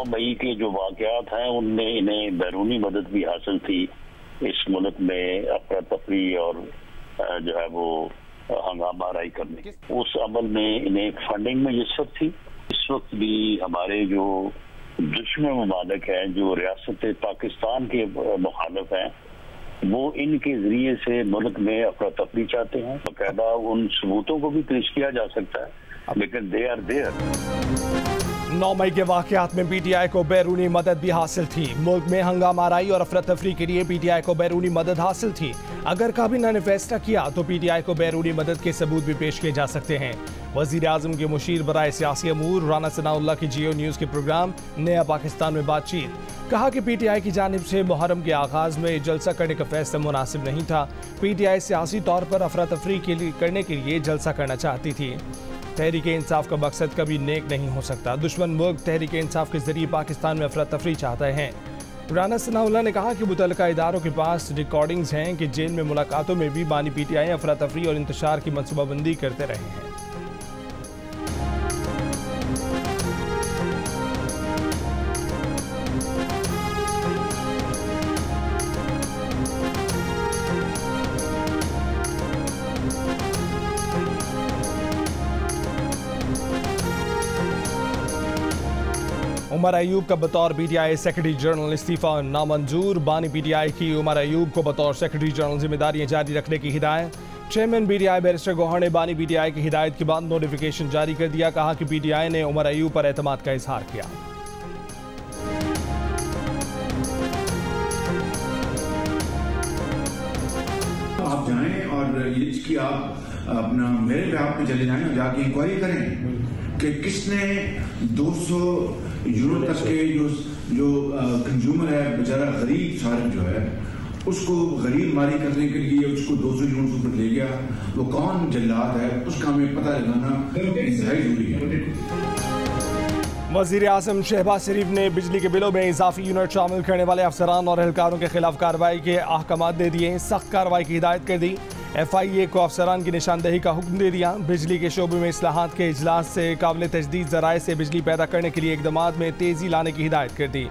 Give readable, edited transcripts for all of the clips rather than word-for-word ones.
मई के जो वाक़यात हैं उनमें इन्हें बैरूनी मदद भी हासिल थी। इस मुल्क में अफरा तफरी और जो है वो हंगामा आराई करने की, उस अमल में इन्हें फंडिंग में यस्सत थी। इस वक्त भी हमारे जो दुश्मन ममालिक हैं, जो रियासत पाकिस्तान के मुखालिफ हैं, वो इनके जरिए से मुल्क में अफरा तफरी चाहते हैं। बाकायदा उन सबूतों को भी पेश किया जा सकता है, लेकिन दे आर देयर। 9 मई के वाक़यात में पीटीआई को बैरूनी मदद भी हासिल थी। मुल्क में हंगामा आराई और अफरा तफरी के लिए पीटीआई को बैरूनी मदद हासिल थी। अगर काबीना ने फैसला किया तो पीटीआई को बैरूनी मदद के सबूत भी पेश किए जा सकते हैं। वज़ीर आज़म के मुशीर बराए सियासी अमूर राना सनाउल्लाह की जियो न्यूज़ के प्रोग्राम नया पाकिस्तान में बातचीत, कहा कि पीटीआई की जानिब से मुहर्रम के आगाज़ में जलसा करने का फैसला मुनासिब नहीं था। पीटीआई सियासी तौर पर अफरा तफरी करने के लिए जलसा करना चाहती थी। तहरीक इंसाफ का मकसद कभी नेक नहीं हो सकता। दुश्मन मुल्क तहरीक इंसाफ के जरिए पाकिस्तान में अफरा तफरी चाहते हैं। राना सनाउल्लाह ने कहा कि मुतल्लिका इदारों के पास रिकॉर्डिंग्स हैं कि जेल में मुलाकातों में भी बानी पीटीआई अफरा तफरी और इंतशार की मनसूबाबंदी करते रहे हैं। उमर अयूब का बतौर पीटीआई सेक्रेटरी जनरल इस्तीफा नामंजूर। बानी पीटीआई की उमर अयूब को बतौर सेक्रेटरी जनरल जिम्मेदारियां जारी रखने की हिदायत। चेयरमैन पीटीआई बैरिस्टर गौहर ने बानी पीटीआई की हिदायत के बाद नोटिफिकेशन जारी कर दिया। कहा कि पीटीआई ने उमर अयूब पर एतमाद का इजहार किया। आप जाएं और इसकी आप अपना मेरे पे आप पे चले जाएं और जाके इंक्वायरी करें कि किसने 200 यूरो तक के जो कंज्यूमर है, बेचारा गरीब सारक जो है, उसको गरीब मारी करने के लिए उसको 200 यूरो से ऊपर ले गया। वो कौन जल्लाद है उसका हमें पता लगाना इंतहाई जरूरी है। वज़ीर आज़म शहबाज शरीफ ने बिजली के बिलों में इजाफी यूनिट शामिल करने वाले अफसरान और एहलकारों के खिलाफ कार्रवाई के अहकाम दे दिए। सख्त कार्रवाई की हिदायत कर दी। FIA को अफसरान की निशानदेही का हुक्म दे दिया। बिजली के शोबे में इस्लाहात के इजलास से काबिल तजदीद ज़राए से बिजली पैदा करने के लिए इक़दामात में तेज़ी लाने की हिदायत कर दी।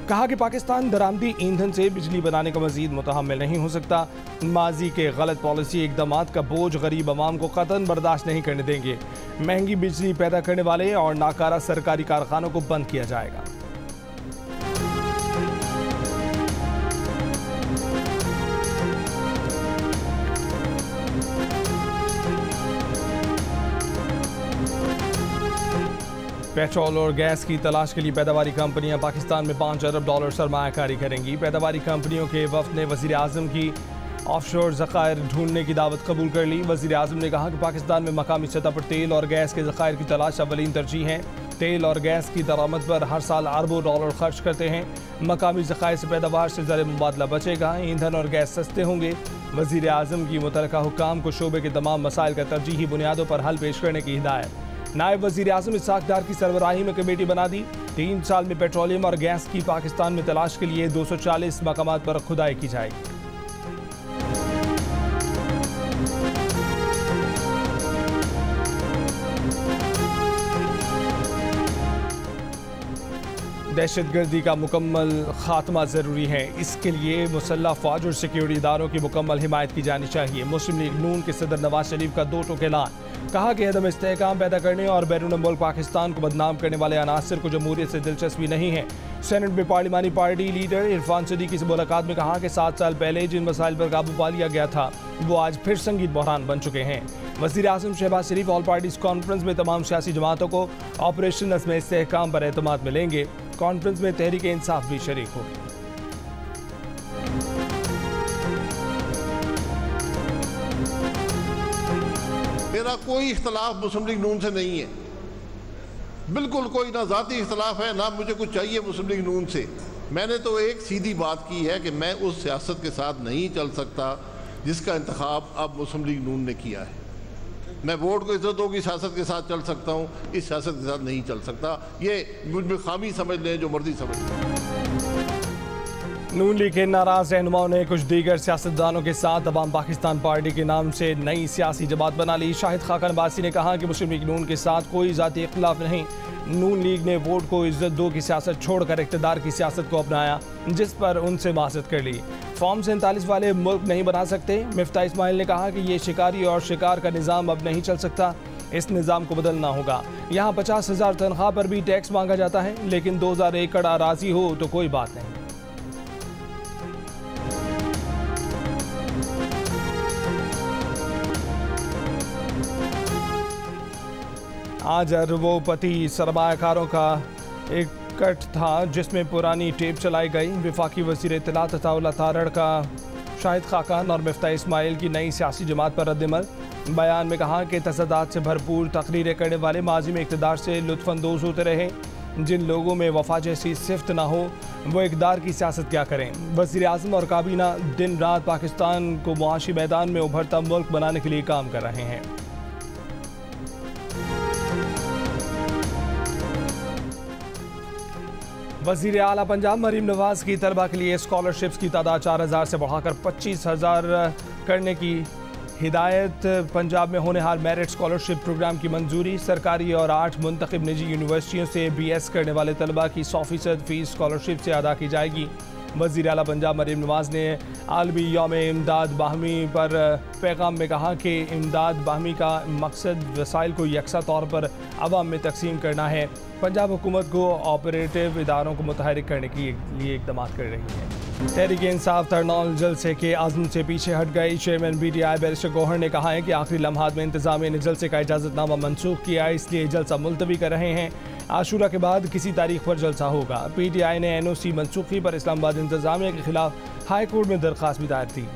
कहा कि पाकिस्तान दरामदी ईंधन से बिजली बनाने का मज़ीद मुतहम्मिल नहीं हो सकता। माजी के गलत पॉलिसी इक़दामात का बोझ गरीब अवाम को क़तन बर्दाश्त नहीं करने देंगे। महंगी बिजली पैदा करने वाले और नाकारा सरकारी कारखानों को बंद किया जाएगा। पेट्रोल और गैस की तलाश के लिए पैदावारी कंपनियां पाकिस्तान में $5 अरब सरमायाकारी करेंगी। पैदावारी कंपनियों के वफ़द ने वज़ीर आज़म की ऑफशोर ज़खायर ढूंढने की दावत कबूल कर ली। वज़ीर आज़म ने कहा कि पाकिस्तान में मकामी सतह पर तेल और गैस के ज़खायर की तलाश अवलीन तरजीह है। तेल और गैस की दरामद पर हर साल अरबों डॉलर खर्च करते हैं। मकामी ज़खायर से पैदावार से ज़र मुबादला बचेगा। ईंधन और गैस सस्ते होंगे। वज़ीर आज़म की मुतल्लिका हुक्काम को शोबे के तमाम मसाइल का तरजीही बुनियादों पर हल पेश करने की हिदायत। नायब वज़ीर आज़म इसहाक़ डार की सरबराही में कमेटी बना दी। 3 साल में पेट्रोलियम और गैस की पाकिस्तान में तलाश के लिए 240 मकामात पर खुदाई की जाएगी। दहशतगर्दी का मुकम्मल खात्मा ज़रूरी है। इसके लिए मुसल्लह फ़ौज और सिक्योरिटी इदारों की मुकम्मल हिमायत की जानी चाहिए। मुस्लिम लीग नून के सदर नवाज शरीफ का 2 टोक ऐलान। कहा कि अदम इस्तेहकाम पैदा करने और बैरून मुल्क पाकिस्तान को बदनाम करने वाले अनासर को जमहूरियत से दिलचस्पी नहीं है। सेनेट में पार्लिमानी पार्टी लीडर इरफान सदीकी से मुलाकात में कहा कि 7 साल पहले जिन मसाइल पर काबू पा लिया गया था वो आज फिर संगीन बहरान बन चुके हैं। वज़ीर आज़म शहबाज शरीफ ऑल पार्टीज कॉन्फ्रेंस में तमाम सियासी जमातों को ऑपरेशन नज़्म इस्तेहकाम पर एतमाद मिलेंगे। कॉन्फ्रेंस में तहरीक इंसाफ भी शरीक होगी। मेरा कोई इख्तलाफ मुस्लिम लीग नून से नहीं है, बिल्कुल कोई ना ज़ाती इख्तलाफ है ना मुझे कुछ चाहिए मुस्लिम लीग नून से। मैंने तो एक सीधी बात की है कि मैं उस सियासत के साथ नहीं चल सकता जिसका इंतखाब अब मुस्लिम लीग नून ने किया है। मैं वोट को इज्जतों की सियासत के साथ चल सकता हूँ, इस सियासत के साथ नहीं चल सकता। ये मुझ में खामी समझ लें जो मर्जी समझ लें। नून लीग के नाराज रहनुमाओं ने कुछ दीगर सियासतदानों के साथ अवाम पाकिस्तान पार्टी के नाम से नई सियासी जमात बना ली। शाहिद खाकन अब्बासी ने कहा कि मुस्लिम लीग नून के साथ कोई ज़ाती इख्तिलाफ नहीं, नून लीग ने वोट को इज्जत दो की सियासत छोड़कर इक़्तिदार की सियासत को अपनाया, जिस पर उनसे माज़रत कर ली। फॉर्म 47 वाले मुल्क नहीं बना सकते। मिफ्ता इस्माइल ने कहा कि ये शिकारी और शिकार का निज़ाम अब नहीं चल सकता, इस निज़ाम को बदलना होगा। यहाँ 50,000 तनख्वाह पर भी टैक्स मांगा जाता है, लेकिन 2000 एकड़ अराज़ी हो तो कोई बात नहीं। आज अरबोपति सरमायाकारों का इकट्ठ था, जिसमें पुरानी टेप चलाई गई। वफाकी वज़ीर इत्तलात अताउल्लाह तारड़ का शाहिद खाकान और मिफ्ता इस्माइल की नई सियासी जमात पर रद्दमल। बयान में कहा कि तसदात से भरपूर तकरीरें करने वाले माजी में इक़्तिदार से लुत्फ़अंदोज़ होते रहे। जिन लोगों में वफा जैसी सिफ्त ना हो वो इक़्तिदार की सियासत क्या करें। वज़ीर आज़म और काबीना दिन रात पाकिस्तान को मुआशी मैदान में उभरता मुल्क बनाने के लिए काम कर रहे हैं। वज़ीर आला पंजाब मरीम नवाज की तलबा के लिए स्कॉलरशिप्स की तादाद 4000 से बढ़ाकर 25,000 करने की हिदायत। पंजाब में होने हाल मेरिट स्कॉलरशिप प्रोग्राम की मंजूरी। सरकारी और 8 मुंतखब निजी यूनिवर्सिटियों से BS करने वाले तलबा की 100% फ़ीस स्कॉलरशिप से अदा की जाएगी। वज़ीर आला पंजाब मरीम नवाज ने आलमी यौम इमदाद बाहमी पर पैगाम में कहा कि इमदाद बाहमी का मकसद वसाइल को यकसा तौर पर अवाम में तकसीम करना है। पंजाब हुकूमत को ऑपरेटिव इदारों को मुतहरिक करने के लिए इक़दाम कर रही है। तहरीक इंसाफ तरनौल जलसे के आज़म से पीछे हट गई। चेयरमैन BDI बैरिस्टर गौहर ने कहा है कि आखिरी लम्हात में इंतज़ामिया ने जलसे का इजाज़तनामा मनसूख किया, इसलिए जलसा मुलतवी कर रहे हैं। आशूरा के बाद किसी तारीख पर जलसा होगा। PTI ने NOC मनसूखी पर इस्लामाबाद इंतज़ामिया के खिलाफ हाई कोर्ट में दरख्वास्त भी दायर थी।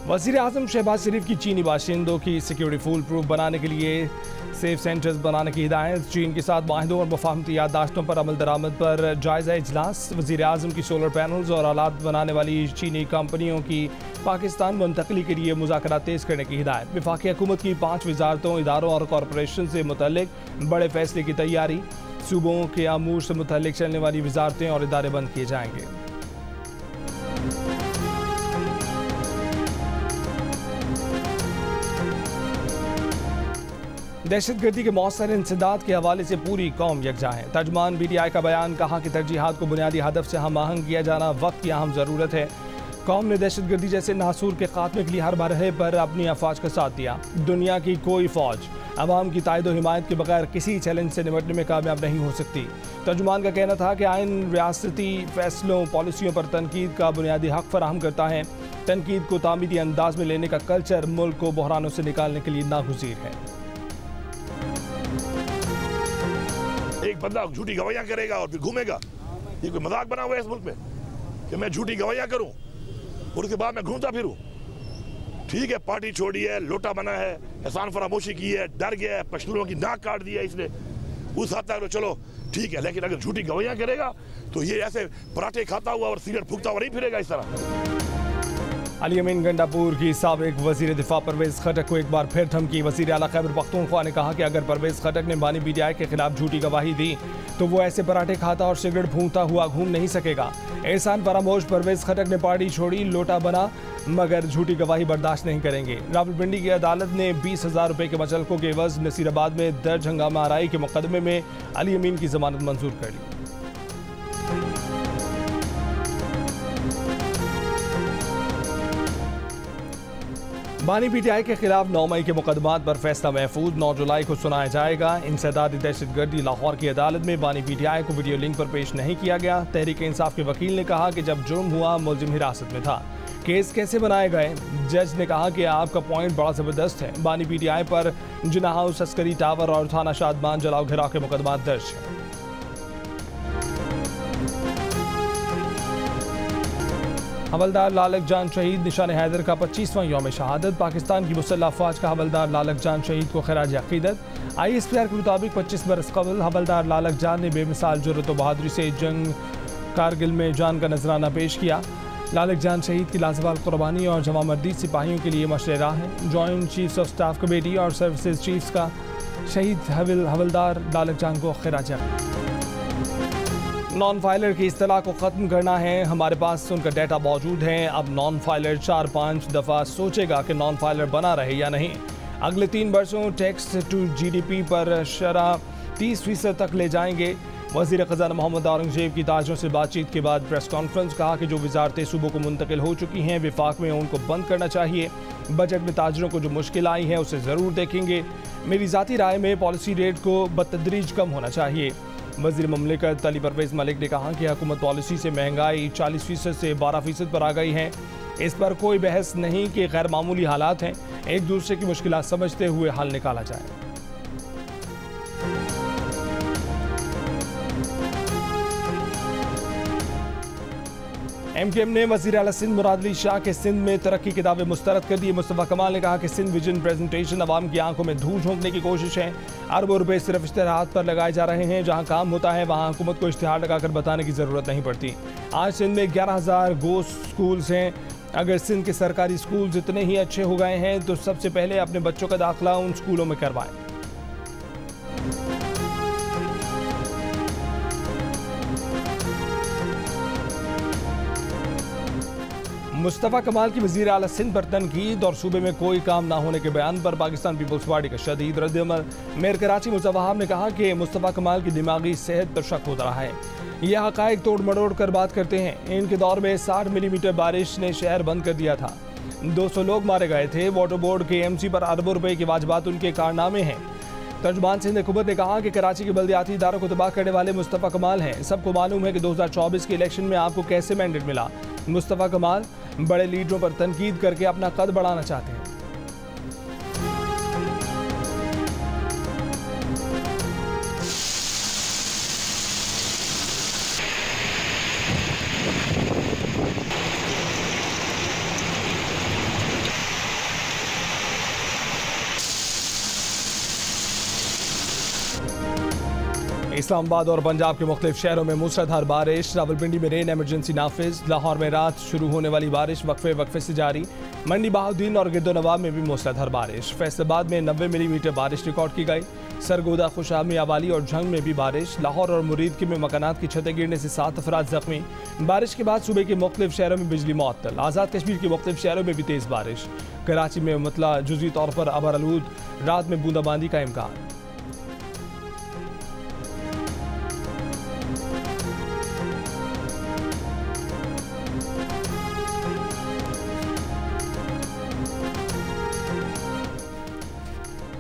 वज़ीर आज़म शहबाज शरीफ की चीनी बाशिंदों की सिक्योरिटी फुल प्रूफ बनाने के लिए सेफ सेंटर्स बनाने की हिदायत। चीन के साथ माहिदों और मुफाहमती याददाश्तों पर अमल दरामद पर जायज़ा इजलास। वज़ीर आज़म की सोलर पैनल्स और आलात बनाने वाली चीनी कंपनियों की पाकिस्तान मुंतकली के लिए मुज़ाकरात तेज़ करने की हिदायत। वफाकी हुकूमत की 5 वजारतों, इदारों और कॉरपोरेशन से मुतल्लिक बड़े फैसले की तैयारी। सूबों के अमूर से मुतल्लिक चलने वाली वजारतें और इदारे बंद किए जाएंगे। दहशतगर्दी के मौसर इंसदाद के हवाले से पूरी कौम यकजा है। तर्जमान BDI का बयान। कहा कि तरजीहात को बुनियादी हदफ से हम आहंग किया जाना वक्त की अहम ज़रूरत है। कौम ने दहशतगर्दी जैसे नासूर के खात्मे के लिए हर मरहले पर अपनी अफवाज का साथ दिया। दुनिया की कोई फ़ौज अवाम की तायद हिमायत के बगैर किसी चैलेंज से निपटने में कामयाब नहीं हो सकती। तर्जुमान का कहना था कि आइन रियासती फैसलों पॉलिसियों पर तनकीद का बुनियादी हक फराहम करता है। तनकीद को तामीदी अंदाज में लेने का कल्चर मुल्क को बहरानों से निकालने के लिए नागुज़ीर है। एक बंदा झूठी गवाहियां करेगा और फिर घूमेगा। ये कोई मजाक बना हुआ है इस मुल्क में कि मैं झूठी गवाहियां करूं और उसके बाद मैं घूमता फिरूं। ठीक है, पार्टी छोड़ी है, लोटा बना है, एहसान फरामोशी की है, डर गया है, पश्तूनों की नाक काट दी है इसने, उस हद तक चलो ठीक है। लेकिन अगर झूठी गवाहियां करेगा तो ये ऐसे पराठे खाता हुआ और सिगरेट फूकता हुआ नहीं फिरेगा इस तरह। अली अमीन गंडापुर की साबिक वज़ीर दिफा परवेज़ खटक को एक बार फिर धमकी। वज़ीर आला खैबर पख्तूनख्वा ने कहा कि अगर परवेज़ खटक ने बानी BDI के खिलाफ झूठी गवाही दी तो वो ऐसे पराठे खाता और सिगरेट फूंकता हुआ घूम नहीं सकेगा। एहसान फरामोश परवेज़ खटक ने पार्टी छोड़ी, लोटा बना, मगर झूठी गवाही बर्दाश्त नहीं करेंगे। रावलपिंडी की अदालत ने 20,000 रुपये के मचलकों के एवज़ नसीराबाद में दर्ज हंगामा आराई के मुकदमे में अली अमीन की जमानत मंजूर कर ली। बानी BDI के खिलाफ 9 मई के मुकदमात पर फैसला महफूज 9 जुलाई को सुनाया जाएगा। इंसदादी दहशतगर्दी लाहौर की अदालत में बानी BDI को वीडियो लिंक पर पेश नहीं किया गया। तहरीक इंसाफ के वकील ने कहा कि जब जुर्म हुआ मुलजिम हिरासत में था। केस कैसे बनाए गए? जज ने कहा कि आपका पॉइंट बड़ा ज़बरदस्त है। बानी BDI पर जिना हाउस, अस्करी टावर और थाना शादमान जलाओ घिराव के मुकदमात दर्ज हैं। हवलदार लालक जान शहीद निशान हैदर का 25वां यौम शहादत। पाकिस्तान की मुसल्लह अफवाज का हवलदार लालक जान शहीद को खराज अकीदत। ISPR के मुताबिक 25 बरस कबल हवलदार लालक जान ने बेमिसाल जुर्रत व बहादुरी से जंग कारगिल में जान का नजराना पेश किया। लालक जान शहीद की लाजवाब कुर्बानी और जवामर्दी सिपाहियों के लिए मशरे राह है। Joint chiefs of staff committee और सर्विसेज चीफ्स का शहीद हवलदार लालक जान को खराज। नॉन फाइलर की इस्तेलाह को ख़त्म करना है, हमारे पास उनका डाटा मौजूद है। अब नॉन फाइलर 4-5 दफ़ा सोचेगा कि नॉन फाइलर बना रहे या नहीं। अगले 3 वर्षों टैक्स टू GDP पर शरह 30% तक ले जाएंगे। वज़ीर ख़ज़ाना मोहम्मद औरंगज़ेब की ताजरों से बातचीत के बाद प्रेस कॉन्फ्रेंस, कहा कि जो वजारतें सूबों को मुंतकिल हो चुकी हैं विफाक में उनको बंद करना चाहिए। बजट में ताजरों को जो मुश्किल आई है उसे ज़रूर देखेंगे। मेरी ज़ाती राय में पॉलिसी रेट को बतदरीज कम होना चाहिए। वज़ीर ममलिकत अली परवेज़ मलिक ने कहा कि हुकूमत पॉलिसी से महंगाई 40% से 12% पर आ गई है। इस पर कोई बहस नहीं कि गैर मामूली हालात हैं, एक दूसरे की मुश्किलात समझते हुए हल निकाला जाए। MKM ने वज़ीर आला सिंध मुराद अली शाह के सिंध में तरक्की के दावे मुस्तरद कर दिए। मुस्तफ़ा कमाल ने कहा कि सिंध विजन प्रेजेंटेशन अवाम की आंखों में धूल झोंकने की कोशिश है। अरबों रुपए सिर्फ इश्तिहारात पर लगाए जा रहे हैं। जहां काम होता है वहां हुकूमत को इश्तिहार लगाकर बताने की ज़रूरत नहीं पड़ती। आज सिंध में 11,000 गोश्त स्कूल्स हैं। अगर सिंध के सरकारी स्कूल्स इतने ही अच्छे हो गए हैं तो सबसे पहले अपने बच्चों का दाखिला उन स्कूलों में करवाएं। मुस्तफ़ा कमाल की वज़ीर आला सिंध पर तनकीद और सूबे में कोई काम ना होने के बयान पर पाकिस्तान पीपल्स पार्टी का शदीद रद्द-ए-अमल। मेयर कराची मुर्तज़ा वहाब ने कहा कि मुस्तफ़ा कमाल की दिमागी सेहत पर शक हो रहा है। यह हक़ाइक़ तोड़ मरोड़ कर बात करते हैं। इनके दौर में 60 मिलीमीटर बारिश ने शहर बंद कर दिया था, 200 लोग मारे गए थे। वाटर बोर्ड के MC पर अरबों रुपए के वाजबात उनके कारनामे हैं। तर्जुमान सिंध हुकूमत ने कहा कि कराची के बल्दियाती इदारों को तबाह करने वाले मुस्तफ़ा कमाल हैं। सबको मालूम है कि 2024 के इलेक्शन में आपको कैसे मैंडेट मिला। मुस्तफ़ा कमाल बड़े लीडरों पर तनकीद करके अपना कद बढ़ाना चाहते हैं। इस्लामाबाद और पंजाब के मुख्तलिफ शहरों में मूसलाधार बारिश। रावलपिंडी में रेन एमरजेंसी नाफिज। लाहौर में रात शुरू होने वाली बारिश वक्फे से जारी। मंडी बहाउद्दीन और गिरदोनवाब में भी मूसलाधार बारिश। फैसलाबाद में 90 मिलीमीटर बारिश रिकॉर्ड की गई। सरगोदा, खुशामी, अवाली और झंग में भी बारिश। लाहौर और मुरीद में मकानात की छतें गिरने से 7 अफराद जख्मी। बारिश के बाद सूबे के मुख्तलिफ शहरों में बिजली मुअत्तल। आज़ाद कश्मीर के मुख्तलिफ शहरों में भी तेज़ बारिश। कराची में मतला जुज़ी तौर पर अबरआलूद, रात में बूंदाबांदी का इम्कान।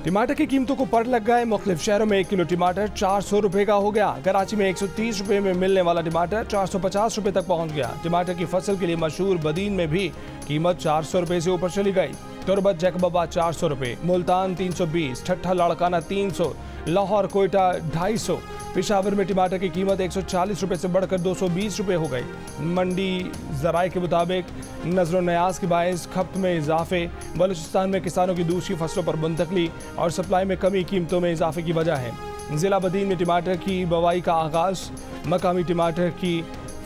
टमाटर की कीमतों को पर लग गए। मुख्तलिफ शहरों में 1 किलो टमाटर 400 रुपये का हो गया। कराची में 130 रुपये में मिलने वाला टमाटर 450 रुपये तक पहुंच गया। टमाटर की फसल के लिए मशहूर बदीन में भी कीमत 400 रुपये से ऊपर चली गई। तुरबत जैकबाबाद 400 रुपये, मुल्तान 320, ठट्ठा लाड़काना 300, लाहौर कोयटा 250। पेशावर में टमाटर की कीमत 140 रुपये से बढ़कर 220 रुपये हो गई। मंडी ज़राए के मुताबिक नज़र न्याज के बायस खपत में इजाफे, बलूचिस्तान में किसानों की दूसरी फसलों पर मुंतकली और सप्लाई में कमी कीमतों में इजाफे की वजह है। ज़िला बदीन में टमाटर की बवाई का आगाज़। मकामी टमाटर की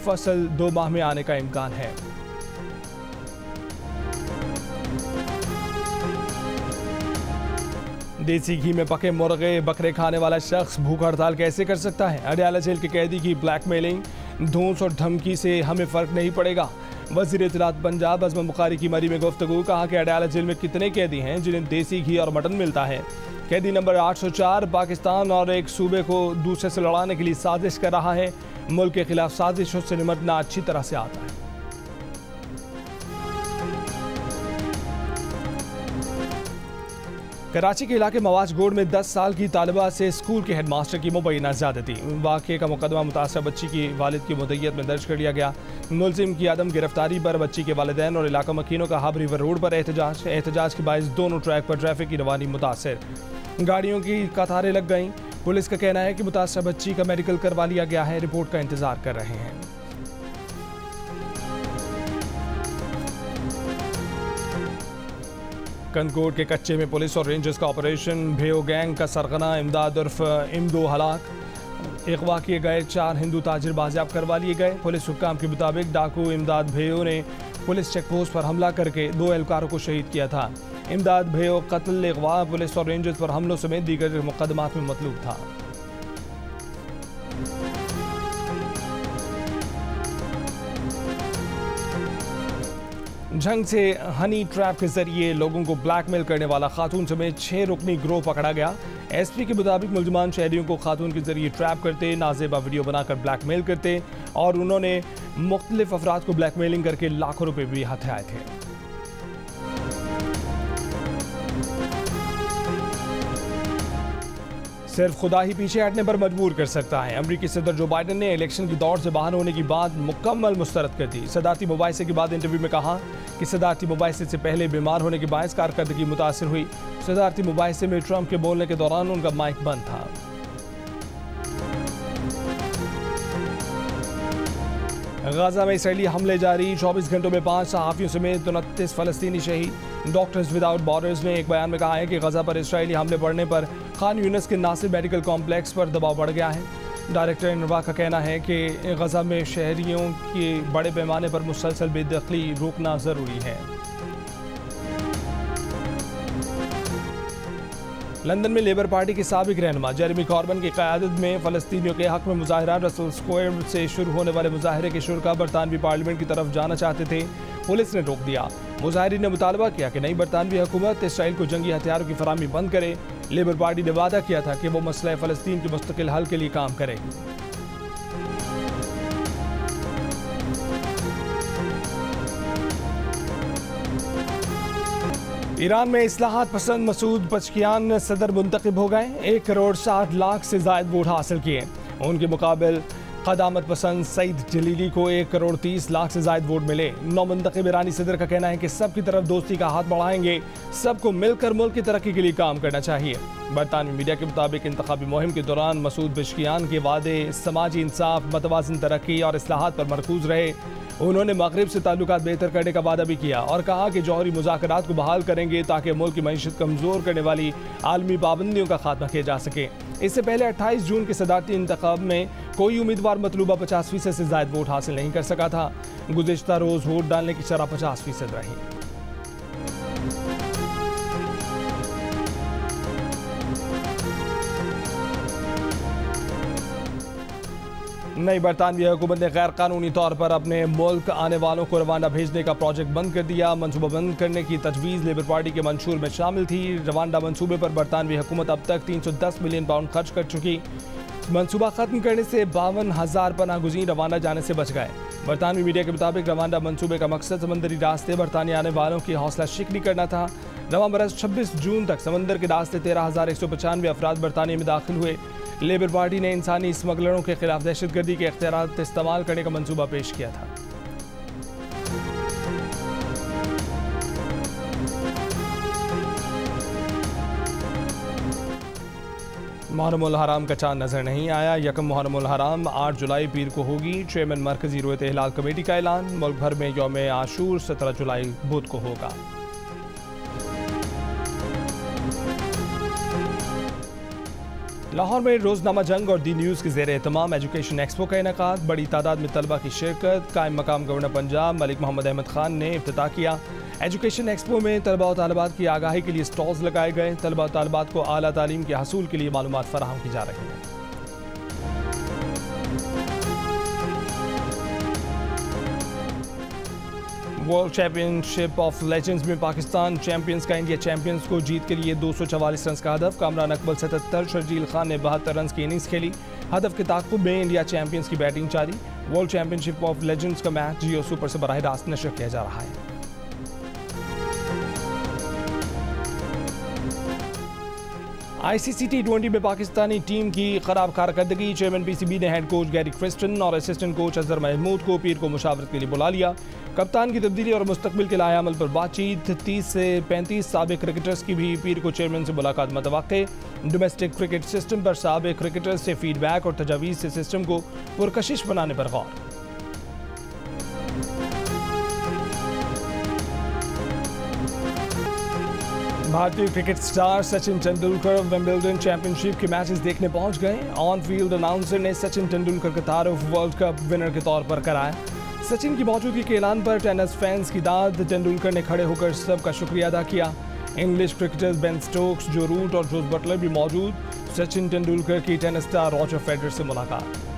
फसल 2 माह में आने का इम्कान है। देसी घी में पके मुर्गे बकरे खाने वाला शख्स भूख हड़ताल कैसे कर सकता है? अडयाला जेल के कैदी की ब्लैकमेलिंग, धौंस और धमकी से हमें फ़र्क नहीं पड़ेगा। वज़ीर इत्तलात पंजाब अज़म बुखारी की मरी में गुफ्तगू, कहा कि अडयाला जेल में कितने कैदी हैं जिन्हें देसी घी और मटन मिलता है। कैदी नंबर 804 पाकिस्तान और एक सूबे को दूसरे से लड़ाने के लिए साजिश कर रहा है। मुल्क के खिलाफ साजिशों से निपटना अच्छी तरह से आता है। कराची के इलाके मवाज गोड़ में 10 साल की तालिबा से स्कूल के हेडमास्टर की मुबैना ज़्यादती। वाक़े का मुकदमा मुतासरा बच्ची की वालिद की मुद्दईयत में दर्ज कर लिया गया। मुलजिम की आदम गिरफ्तारी पर बच्ची के वालिदैन और इलाका मकीनों का हाब रिवर रोड पर एहतजाज के बायस दोनों ट्रैक पर ट्रैफिक की रवानी मुतासर। गाड़ियों की कतारें लग गईं। पुलिस का कहना है कि मुतासरा बच्ची का मेडिकल करवा लिया गया है, रिपोर्ट का इंतजार कर रहे हैं। कनकोट के कच्चे में पुलिस और रेंजर्स का ऑपरेशन। भेओ गैंग का सरगना इमदाद उर्फ इमदो हलाक। अगवा किए गए 4 हिंदू ताजिर बाजियाब करवा लिए गए। पुलिस हुक्काम के मुताबिक डाकू इमदाद भेओ ने पुलिस चेक पोस्ट पर हमला करके 2 एहलकारों को शहीद किया था। इमदाद भेओ कत्ल, अगवा, पुलिस और रेंजर्स पर हमलों समेत दीगर मुकदमात में मतलूब था। झंग से हनी ट्रैप के जरिए लोगों को ब्लैकमेल करने वाला खातून समेत 6 रुकनी गिरोह पकड़ा गया। एसपी के मुताबिक मुलजमान शहरियों को खातून के जरिए ट्रैप करते, नाजेबा वीडियो बनाकर ब्लैकमेल करते और उन्होंने मुख्तलिफ अफराद को ब्लैकमेलिंग करके लाखों रुपए भी हथियाए थे। सिर्फ खुदा ही पीछे हटने पर मजबूर कर सकता है। अमेरिकी सदर जो बाइडन ने इलेक्शन की दौड़ से बाहर होने की बात मुकम्मल मुस्तरद कर दी। सदारती मुबाहिसे के बाद इंटरव्यू में कहा कि सदारती मुबाहिसे से पहले बीमार होने के बायस कारकर्दगी मुतासिर हुई। सदारती मुबाहिसे में ट्रंप के बोलने के दौरान उनका माइक बंद था। गाजा में इसराइली हमले जारी, 24 घंटों में 5 सहाफ़ियों समेत 29 फलस्तीनी शहीद। डॉक्टर्स विदाउट बॉर्डर्स ने एक बयान में कहा है कि गाजा पर इसराइली हमले बढ़ने पर खान यूनिस के नासिर मेडिकल कॉम्प्लेक्स पर दबाव बढ़ गया है। डायरेक्टर इनवा का कहना है कि गाजा में शहरियों के बड़े पैमाने पर मुसलसल बेदखली रोकना ज़रूरी है। लंदन में लेबर पार्टी के साबिक रहनुमा जेरेमी कॉर्बन की क़यादत में फ़लस्तीनियों के हक़ में मुज़ाहिरा रसल स्क्वायर से शुरू होने वाले मुज़ाहरे के शुरा बरतानवी पार्लियामेंट की तरफ जाना चाहते थे, पुलिस ने रोक दिया। मुज़ाहिरीन ने मुतालबा किया कि नई बरतानवी हुकूमत इसराइल को जंगी हथियारों की फराहमी बंद करे। लेबर पार्टी ने वादा किया था कि वो मसला फ़लस्तीन के मुस्तकिल हल के लिए काम करेगी। ईरान में इस्लाहात पसंद मसूद पज़ेश्कियान सदर मुंतखब हो गए। 1 करोड़ 60 लाख से ज़ायद वोट हासिल किए। उनके मुकाबले क़दामत पसंद सईद जलीली को 1 करोड़ 30 लाख से ज़ायद वोट मिले। नौमुंतखब ईरानी सदर का कहना है कि सबकी तरफ दोस्ती का हाथ बढ़ाएंगे, सबको मिलकर मुल्क की तरक्की के लिए काम करना चाहिए। बरतानवी मीडिया के मुताबिक इंतखाबी मुहिम के दौरान मसूद पज़ेश्कियान के वादे समाजी इंसाफ, मतवाज़न तरक्की और इस्लाहात पर मरकूज रहे। उन्होंने मगरिब से ताल्लुकात बेहतर करने का वादा भी किया और कहा कि जौहरी मुज़ाकरात को बहाल करेंगे ताकि मुल्क की मईशत कमज़ोर करने वाली आलमी पाबंदियों का खात्मा किया जा सके। इससे पहले 28 जून के सदारती इंतखाब में कोई उम्मीदवार मतलूबा 50% से ज़ायद वोट हासिल नहीं कर सका था। गुज़िश्ता रोज़ वोट डालने की शरह 50% रही। नई बरतानवी हुकूमत ने गैर कानूनी तौर पर अपने मुल्क आने वालों को रवांडा भेजने का प्रोजेक्ट बंद कर दिया। मनसूबा बंद करने की तजवीज़ लेबर पार्टी के मंशूर में शामिल थी। रवांडा मंसूबे पर बरतानवी हुकूमत अब तक 310 मिलियन पाउंड खर्च कर चुकी। मंसूबा खत्म करने से 52,000 पनाह गुज़ीर रवांडा जाने से बच गए। बरतानवी मीडिया के मुताबिक रवांडा मंसूबे का मकसद समंदरी रास्ते बरतानिया आने वालों की हौसला शिकनी करना था। रवां बरस 26 जून तक समंदर के रास्ते 13,195 अफराद बरतानिया में दाखिल हुए। लेबर पार्टी ने इंसानी स्मगलरों के खिलाफ दहशतगर्दी के इख्तियारात इस्तेमाल करने का मंसूबा पेश किया था। मुहर्रम उल हराम का चांद नजर नहीं आया। यकम मुहर्रम उल हराम 8 जुलाई पीर को होगी। चेयरमैन मरकजी रोयत हिलाल कमेटी का ऐलान। मुल्क भर में यौम आशूर 17 जुलाई बुध को होगा। लाहौर में रोजनामा जंग और दी न्यूज़ के ज़ेर एहतमाम एजुकेशन एक्सपो का इनेकाद। बड़ी तादाद में तलबा की शिरकत। कायम मकाम गवर्नर पंजाब मलिक मोहम्मद अहमद खान ने इफ्तिताह किया। एजुकेशन एक्सपो में तलबा और तालिबात की आगाही के लिए स्टॉल्स लगाए गए। तलबा और तालिबात को आला तालीम के हसूल के लिए मालूमात फराहम की जा रही है। वर्ल्ड चैंपियनशिप ऑफ लेजेंड्स में पाकिस्तान चैंपियंस का इंडिया चैंपियंस को जीत के लिए 244 रन का हदफ। कामरान अकबर 77, शर्जील खान ने 72 रन की इनिंग्स खेली। हदफ के ताक़ुब में इंडिया चैंपियंस की बैटिंग जारी। वर्ल्ड चैंपियनशिप ऑफ लेजेंड्स का मैच जियो सुपर से बराह रास्त नशर किया जा रहा है। ICC T20 में पाकिस्तानी टीम की खराब कारकर्दगी। चेयरमैन PCB ने हेड कोच गैरी क्रिस्टन और असिस्टेंट कोच अजहर महमूद को पीर को मुशावरत के लिए बुला लिया। कप्तान की तब्दीली और मुस्तकबिल के लाए अमल पर बातचीत। 30 से 35 साबिक क्रिकेटर्स की भी पीर को चेयरमैन से मुलाकात मुतवक्के। डोमेस्टिक क्रिकेट सिस्टम पर साबिक क्रिकेटर्स से फीडबैक और तजावीज़ से सिस्टम को पुरकशिश बनाने पर गौर। भारतीय cricket star Sachin Tendulkar Wimbledon championship के मैचेस देखने पहुंच गए। ऑन फील्ड अनाउंसर ने सचिन तेंदुलकर का तारुफ वर्ल्ड कप विनर के तौर पर कराया। सचिन की मौजूदगी के ऐलान पर टेनिस फैंस की दाद। तेंदुलकर ने खड़े होकर सबका शुक्रिया अदा किया। इंग्लिश क्रिकेटर्स बेन स्टोक्स, जो रूट और जोस बटलर भी मौजूद। सचिन तेंदुलकर की टेनिस स्टार रॉजर फेडरर से मुलाकात।